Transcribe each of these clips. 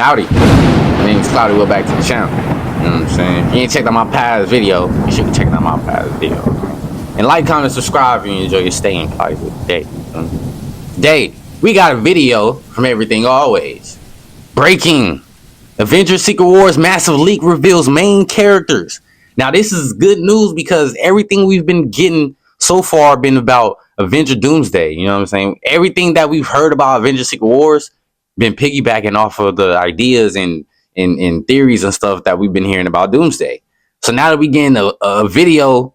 Howdy. My name's Cloudy. Welcome back to the channel. You know what I'm saying? If you ain't checked out my past video, you should be checking out my past video. And like, comment, subscribe if you enjoy your stay in Cloudy with the day. Today, we got a video from Everything Always. Breaking. Avengers Secret Wars massive leak reveals main characters. Now, this is good news because everything we've been getting so far been about Avenger Doomsday. You know what I'm saying? Everything that we've heard about Avengers Secret Wars been piggybacking off of the ideas and theories and stuff that we've been hearing about Doomsday. So now that we getting a video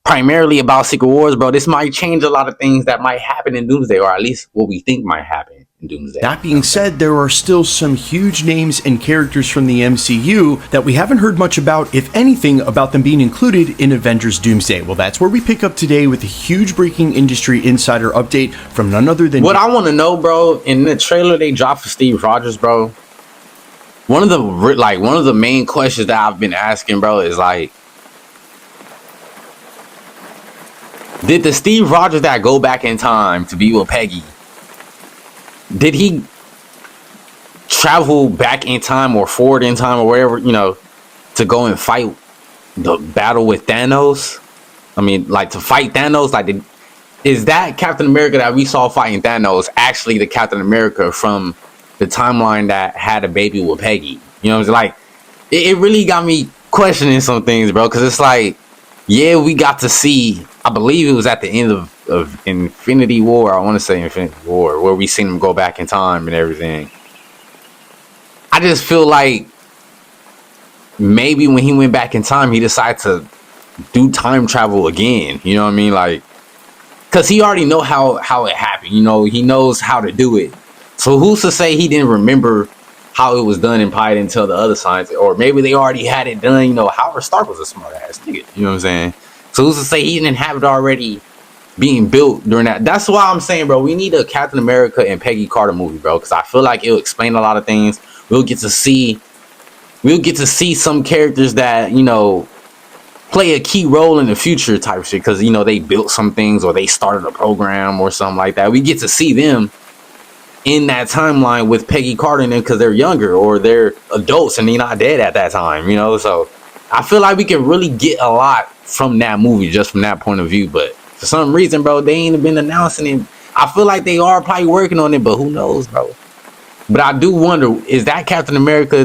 primarily about Secret Wars, bro, this might change a lot of things that might happen in Doomsday, or at least what we think might happen in Doomsday. That being said, there are still some huge names and characters from the MCU that we haven't heard much about, if anything, about them being included in Avengers Doomsday. Well, that's where we pick up today with a huge breaking industry insider update from none other than... What I want to know, bro, in the trailer they dropped for Steve Rogers, bro, one of the main questions that I've been asking, bro, is like, did the Steve Rogers that go back in time to be with Peggy, did he travel back in time or forward in time or wherever, you know, to go and fight the battle with Thanos? I mean, like, to fight Thanos? Like, is that Captain America that we saw fighting Thanos actually the Captain America from the timeline that had a baby with Peggy? You know, it's like, it really got me questioning some things, bro, because it's like, yeah, we got to see, I believe it was at the end of Infinity War, I want to say Infinity War, where we seen him go back in time and everything. I just feel like maybe when he went back in time, he decided to do time travel again. You know what I mean? Like, because he already know how it happened. You know, he knows how to do it. So who's to say he didn't remember how it was done and probably didn't tell the other scientists? Or maybe they already had it done. You know, Howard Stark was a smart ass nigga. You know what I'm saying? So who's to say he didn't have it already being built during that? That's why I'm saying, bro, we need a Captain America and Peggy Carter movie, bro, because I feel like it'll explain a lot of things. We'll get to see some characters that, you know, play a key role in the future type shit, because, you know, they built some things or they started a program or something like that. We get to see them in that timeline with Peggy Carter and them because they're younger or they're adults and they're not dead at that time, you know? So I feel like we can really get a lot from that movie just from that point of view. But for some reason, bro, they ain't been announcing it. I feel like they are probably working on it, but who knows, bro? But I do wonder, is that Captain America,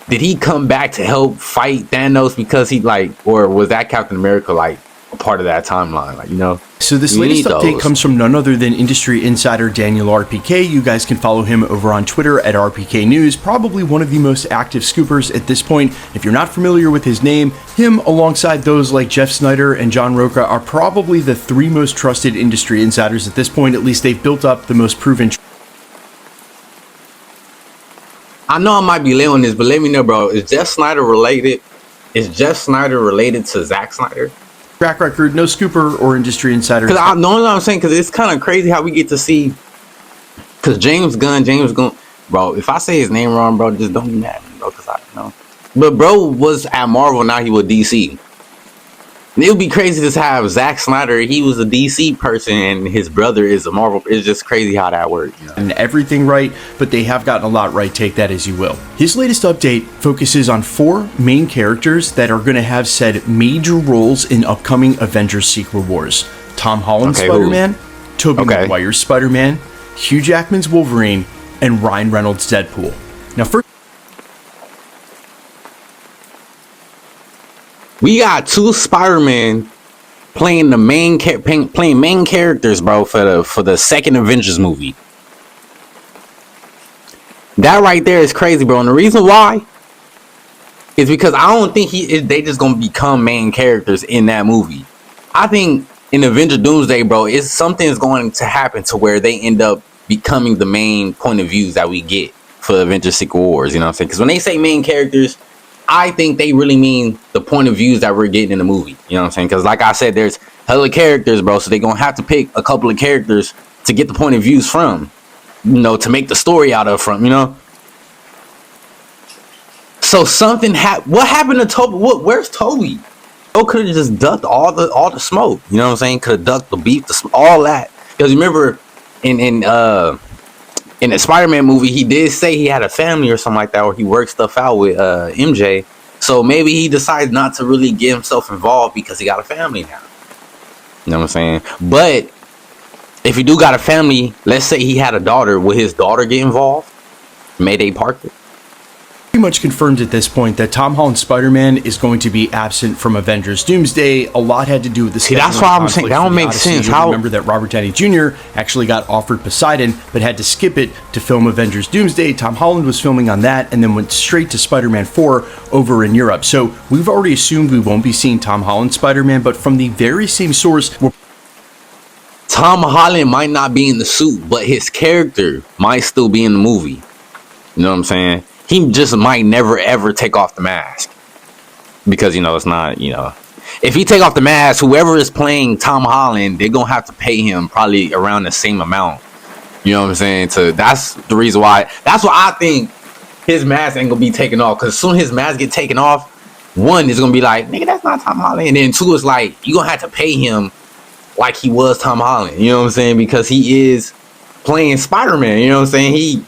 did he come back to help fight Thanos because he, like, or was that Captain America like a part of that timeline, like, you know? So this latest update comes from none other than industry insider Daniel RPK. You guys can follow him over on Twitter at RPK News, probably one of the most active scoopers at this point. If you're not familiar with his name, him alongside those like Jeff Snyder and John Roca are probably the three most trusted industry insiders at this point. At least they've built up the most proven. I know I might be late on this, but let me know, bro. Is Jeff Snyder related? Is Jeff Snyder related to Zack Snyder? Track record, no scooper or industry insider. Because I know what I'm saying, because it's kind of crazy how we get to see. Because James Gunn, bro, if I say his name wrong, bro, just don't be mad at me, bro, because I know. But bro was at Marvel, now he with DC. And it would be crazy to have Zack Snyder, he was a DC person, and his brother is a Marvel. It's just crazy how that works. You know? And everything right, but they have gotten a lot right, take that as you will. His latest update focuses on 4 main characters that are going to have said major roles in upcoming Avengers Secret Wars. Tom Holland's Spider-Man, Tobey Maguire's Spider-Man, Hugh Jackman's Wolverine, and Ryan Reynolds' Deadpool. Now first, we got 2 Spider-Man playing the main characters, bro, for the second Avengers movie. That right there is crazy, bro. And the reason why is because I don't think they just gonna become main characters in that movie. I think in Avenger Doomsday, bro, something's going to happen to where they end up becoming the main point of views that we get for Avengers Secret Wars. You know what I'm saying? Because when they say main characters, I think they really mean the point of views that we're getting in the movie. You know what I'm saying? Because like I said, there's hella characters, bro. So they're going to have to pick a couple of characters to get the point of views from, you know, to make the story out of from, you know? So something what happened to Toby? Where's Toby? Oh, could have just ducked all the smoke. You know what I'm saying? Could have ducked the beef, all that. Because remember in in the Spider-Man movie, he did say he had a family or something like that, or he worked stuff out with MJ. So maybe he decides not to really get himself involved because he got a family now. You know what I'm saying? But if he do got a family, let's say he had a daughter, will his daughter get involved? Mayday Parker? Pretty much confirmed at this point that Tom Holland's Spider-Man is going to be absent from Avengers Doomsday. A lot had to do with the See, that's why I'm saying that don't make sense. How remember that Robert Downey Jr. actually got offered Poseidon, but had to skip it to film Avengers Doomsday. Tom Holland was filming on that and then went straight to Spider-Man 4 over in Europe. So we've already assumed we won't be seeing Tom Holland's Spider-Man, but from the very same source, Tom Holland might not be in the suit, but his character might still be in the movie. You know what I'm saying? He just might never ever take off the mask because, you know, it's not, you know, if he take off the mask, whoever is playing Tom Holland, they're gonna have to pay him probably around the same amount. You know what I'm saying? So that's the reason why. That's why I think his mask ain't gonna be taken off, because as soon as his mask get taken off, one is gonna be like, nigga, that's not Tom Holland, and then two is like, you gonna have to pay him like he was Tom Holland. You know what I'm saying? Because he is playing Spider-Man. You know what I'm saying?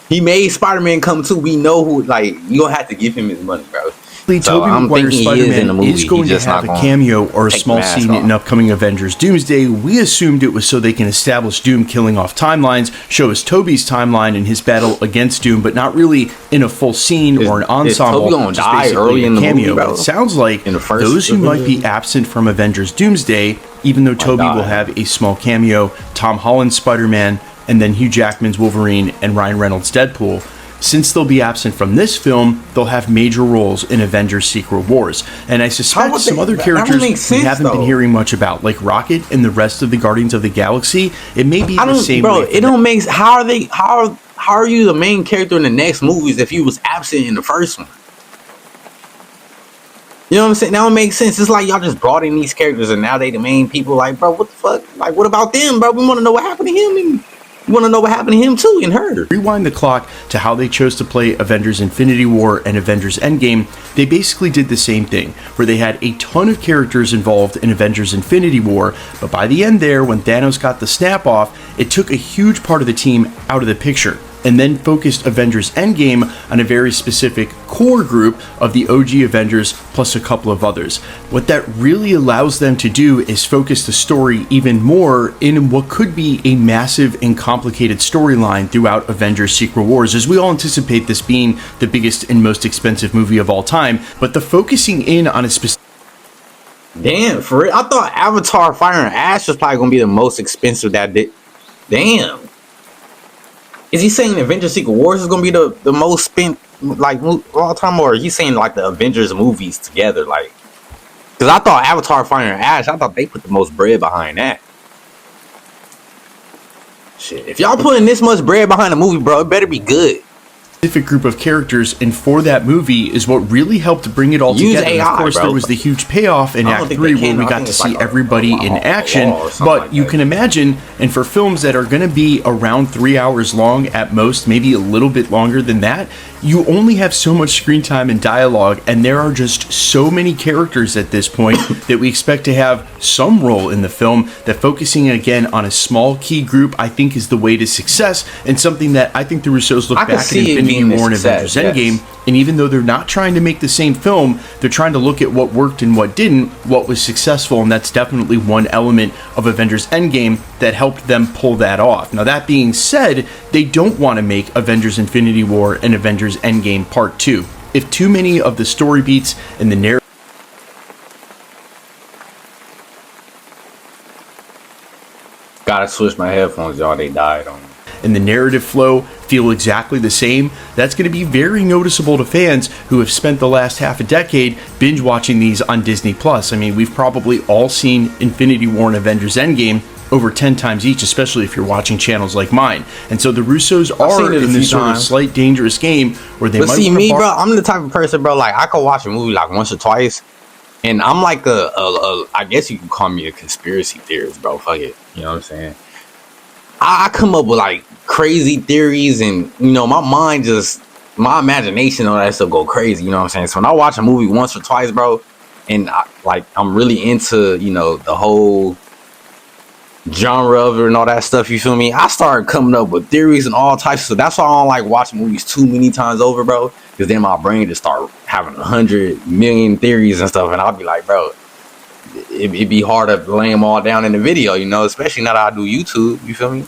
He made Spider-Man come too. We know who, like, you gonna have to give him his money, bro. So I'm thinking Spider-Man is going to have a cameo or a small scene in upcoming Avengers Doomsday. We assumed it was so they can establish Doom killing off timelines, show us Toby's timeline and his battle against Doom, but not really in a full scene or an ensemble. Toby gonna die early in the cameo. movie, bro? It sounds like those who might be absent from Avengers Doomsday, even though Toby will have a small cameo, Tom Holland's Spider-Man, and then Hugh Jackman's Wolverine and Ryan Reynolds' Deadpool. Since they'll be absent from this film, they'll have major roles in Avengers Secret Wars. And I suspect some other characters we haven't been hearing much about, like Rocket and the rest of the Guardians of the Galaxy. It may be the same way. It don't make, how are you the main character in the next movies if you was absent in the first one? You know what I'm saying? That don't make sense. It's like y'all just brought in these characters and now they the main people. Like, bro, what the fuck? Like, what about them, bro? We want to know what happened to him, and we want to know what happened to him too and her. Rewind the clock to how they chose to play Avengers Infinity War and Avengers Endgame. They basically did the same thing, where they had a ton of characters involved in Avengers Infinity War, but by the end there, when Thanos got the snap off, it took a huge part of the team out of the picture, and then focused Avengers Endgame on a very specific core group of the OG Avengers plus a couple of others. What that really allows them to do is focus the story even more in what could be a massive and complicated storyline throughout Avengers Secret Wars, as we all anticipate this being the biggest and most expensive movie of all time, but the focusing in on a specific... Damn, for real? I thought Avatar Fire and Ash was probably gonna be the most expensive that did. Damn. Is he saying Avengers Secret Wars is gonna be the most spent like all time, or is he saying like the Avengers movies together? Like, because I thought Avatar Fire and Ash, I thought they put the most bread behind that. Shit, if y'all putting this much bread behind a movie, bro, it better be good. Specific group of characters, and for that movie is what really helped bring it all together. AI, of course, there was the huge payoff in Act 3 where we got to see everybody in action, but you can imagine, and for films that are going to be around 3 hours long at most, maybe a little bit longer than that, you only have so much screen time and dialogue, and there are just so many characters at this point that we expect to have some role in the film, that focusing again on a small key group I think is the way to success, and something that I think the Russos look back at Infinity War and Avengers Endgame, and even though they're not trying to make the same film, they're trying to look at what worked and what didn't, what was successful, and that's definitely one element of Avengers Endgame that helped them pull that off. Now that being said, they don't want to make Avengers Infinity War and Avengers Endgame Part 2. If too many of the story beats and the narrative... Gotta switch my headphones, y'all, they died on me. And the narrative flow feel exactly the same, that's going to be very noticeable to fans who have spent the last half a decade binge watching these on Disney+. I mean, we've probably all seen Infinity War and Avengers Endgame over 10 times each, especially if you're watching channels like mine. And so the Russos are in this sort of slight dangerous game where they might... But see, me, bro, I'm the type of person, bro, like, I could watch a movie like once or twice, and I'm like I guess you can call me a conspiracy theorist, bro. Fuck it. You know what I'm saying? I come up with like crazy theories, and you know, my imagination on that stuff go crazy. You know what I'm saying? So when I watch a movie once or twice, bro, and I'm really into, you know, the whole genre of it and all that stuff, you feel me? I started coming up with theories and all types of stuff. That's why I don't like watching movies too many times over, bro. Because then my brain just start having 100 million theories and stuff, and I'll be like, bro, it'd be hard to lay them all down in the video, you know, especially now that I do YouTube, you feel me?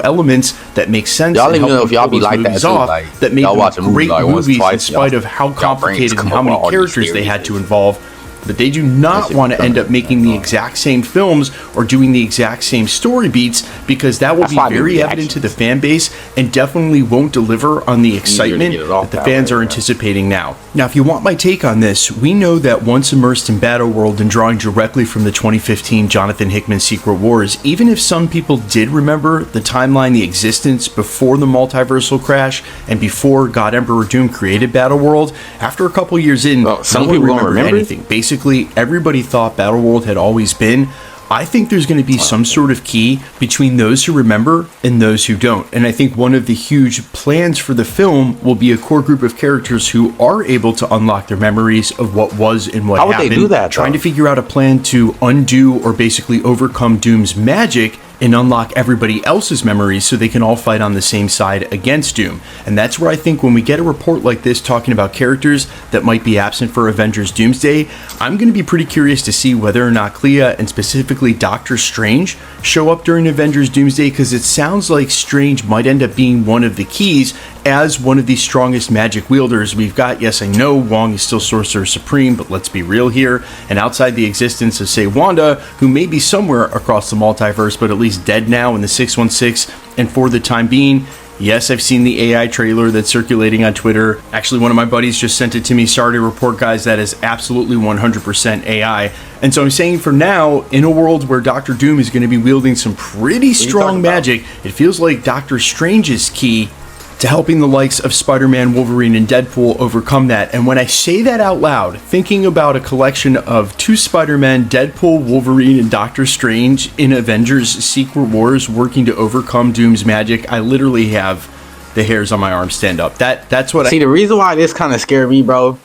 Elements that make sense. Y'all even know if y'all be like that too, like that make y'all watch them a movie great like once, movies twice, in spite of how complicated and how come up with many all these characters they theories. had to involve. But they do not want to end up making the exact same films or doing the exact same story beats, because that will That's be why I do very evident to the reactions. fan base and definitely won't deliver on the excitement get it off that the that fans way, are man. anticipating now. Now, if you want my take on this, we know that once immersed in Battleworld and drawing directly from the 2015 Jonathan Hickman Secret Wars, even if some people did remember the timeline, the existence before the multiversal crash and before God Emperor Doom created Battleworld, after a couple years in, some no one people don't remembered remember? anything. Basically, everybody thought Battleworld had always been. I think there's going to be some sort of key between those who remember and those who don't. And I think one of the huge plans for the film will be a core group of characters who are able to unlock their memories of what was and what How would happened. they do that, Trying though? to figure out a plan to undo or basically overcome Doom's magic and unlock everybody else's memories so they can all fight on the same side against Doom. And that's where I think when we get a report like this talking about characters that might be absent for Avengers Doomsday, I'm going to be pretty curious to see whether or not Clea and specifically Doctor Strange show up during Avengers Doomsday, because it sounds like Strange might end up being one of the keys as one of the strongest magic wielders we've got. Yes, I know Wong is still Sorcerer Supreme, but let's be real here. And outside the existence of, say, Wanda, who may be somewhere across the multiverse, but at least dead now in the 616, and for the time being, yes, I've seen the AI trailer that's circulating on Twitter. Actually, one of my buddies just sent it to me. Sorry to report, guys, that is absolutely 100% AI. And so I'm saying for now, in a world where Doctor Doom is going to be wielding some pretty strong magic, it feels like Doctor Strange's key to helping the likes of Spider-Man, Wolverine, and Deadpool overcome that. And when I say that out loud, thinking about a collection of two Spider-Men, Deadpool, Wolverine, and Doctor Strange in Avengers Secret Wars working to overcome Doom's magic, I literally have the hairs on my arm stand up. That's what See, the reason why this kind of scared me, bro,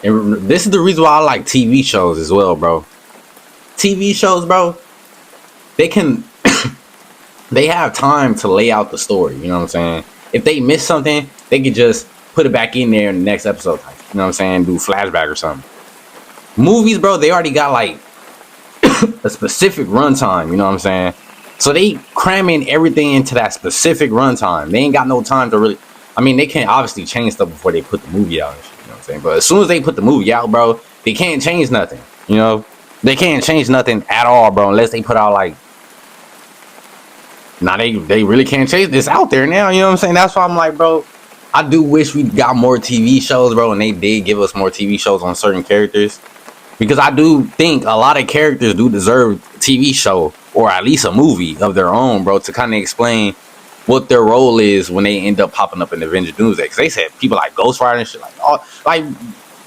and this is the reason why I like TV shows as well, bro. TV shows, bro, they can, they have time to lay out the story, you know what I'm saying? If they miss something, they could just put it back in there in the next episode, you know what I'm saying? Do flashback or something. Movies, bro, they already got like a specific runtime, you know what I'm saying? So they cram in everything into that specific runtime. They ain't got no time to really, I mean, they can't obviously change stuff before they put the movie out and shit, you know what I'm saying? But as soon as they put the movie out, bro, they can't change nothing, you know? They can't change nothing at all, bro, unless they put out like, now they really can't change this out there now, you know what I'm saying? That's why I'm like, bro, I do wish we got more TV shows, bro, and they did give us more TV shows on certain characters. Because I do think a lot of characters do deserve a TV show or at least a movie of their own, bro, to kind of explain what their role is when they end up popping up in Avengers Doomsday. Because they said people like Ghost Rider and shit, like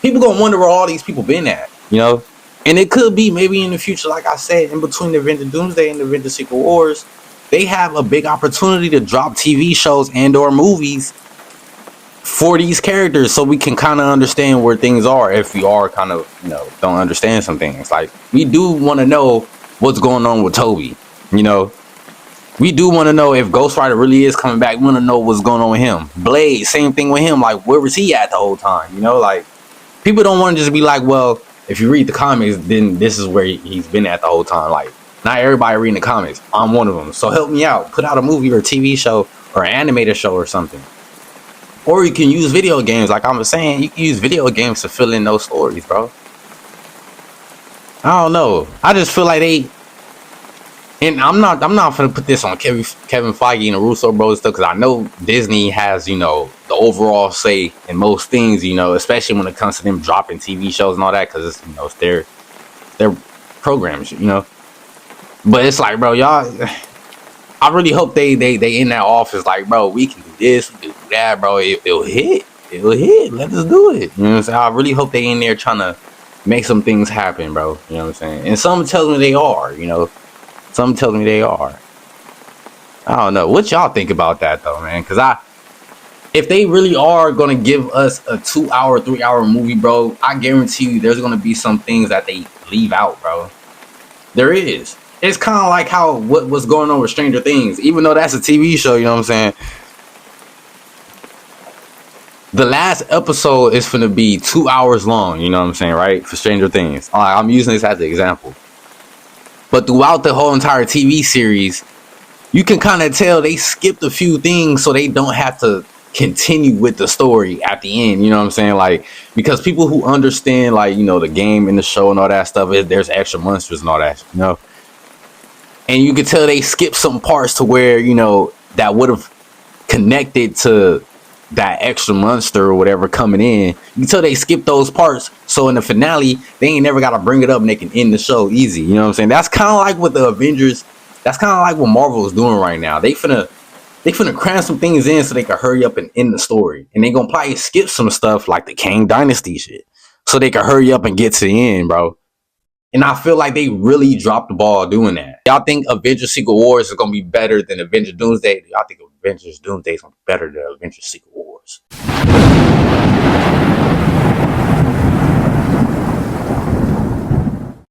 people gonna wonder where all these people been at, you know? And it could be maybe in the future, like I said, in between the Avengers Doomsday and the Avengers Secret Wars, they have a big opportunity to drop TV shows and or movies for these characters so we can kind of understand where things are if we are kind of, you know, don't understand some things. Like, we do want to know what's going on with Toby, you know? We do want to know if Ghost Rider really is coming back. We want to know what's going on with him. Blade, same thing with him. Like, where was he at the whole time, you know? Like, people don't want to just be like, well, if you read the comics, then this is where he's been at the whole time. Like, not everybody reading the comics. I'm one of them. So help me out. Put out a movie or a TV show or an animated show or something. Or you can use video games. Like I was saying, you can use video games to fill in those stories, bro. I don't know. I just feel like they... And I'm not gonna put this on Kevin Feige and the Russo Bros stuff, because I know Disney has, you know, the overall say in most things, you know, especially when it comes to them dropping TV shows and all that, because it's, you know, it's their programs, you know. But it's like, bro, y'all, I really hope they in that office like, bro, we can do this, we can do that, bro. It'll hit. Let us do it. You know what I'm saying? I really hope they in there trying to make some things happen, bro. You know what I'm saying? And some tells me they are, you know. Some tells me they are. I don't know. What y'all think about that though, man? Because if they really are gonna give us a 2-hour, 3-hour movie, bro, I guarantee you there's gonna be some things that they leave out, bro. There is. It's kind of like how what was going on with Stranger Things, even though that's a TV show. You know what I'm saying? The last episode is going to be 2 hours long. You know what I'm saying, right? For Stranger Things, I'm using this as an example. But throughout the whole entire TV series, you can kind of tell they skipped a few things so they don't have to continue with the story at the end. You know what I'm saying? Like, because people who understand, like, you know, the game and the show and all that stuff, there's extra monsters and all that, you know? And you can tell they skipped some parts to where, you know, that would have connected to that extra monster or whatever coming in. You can tell they skipped those parts. So in the finale, they ain't never got to bring it up and they can end the show easy. You know what I'm saying? That's kind of like what the Avengers, that's kind of like what Marvel is doing right now. They finna cram some things in so they can hurry up and end the story. And they gonna probably skip some stuff like the Kang Dynasty shit so they can hurry up and get to the end, bro. And I feel like they really dropped the ball doing that. Y'all think Avengers Secret Wars is gonna be better than Avengers Doomsday? Y'all think Avengers Doomsday is gonna be better than Avengers Secret Wars?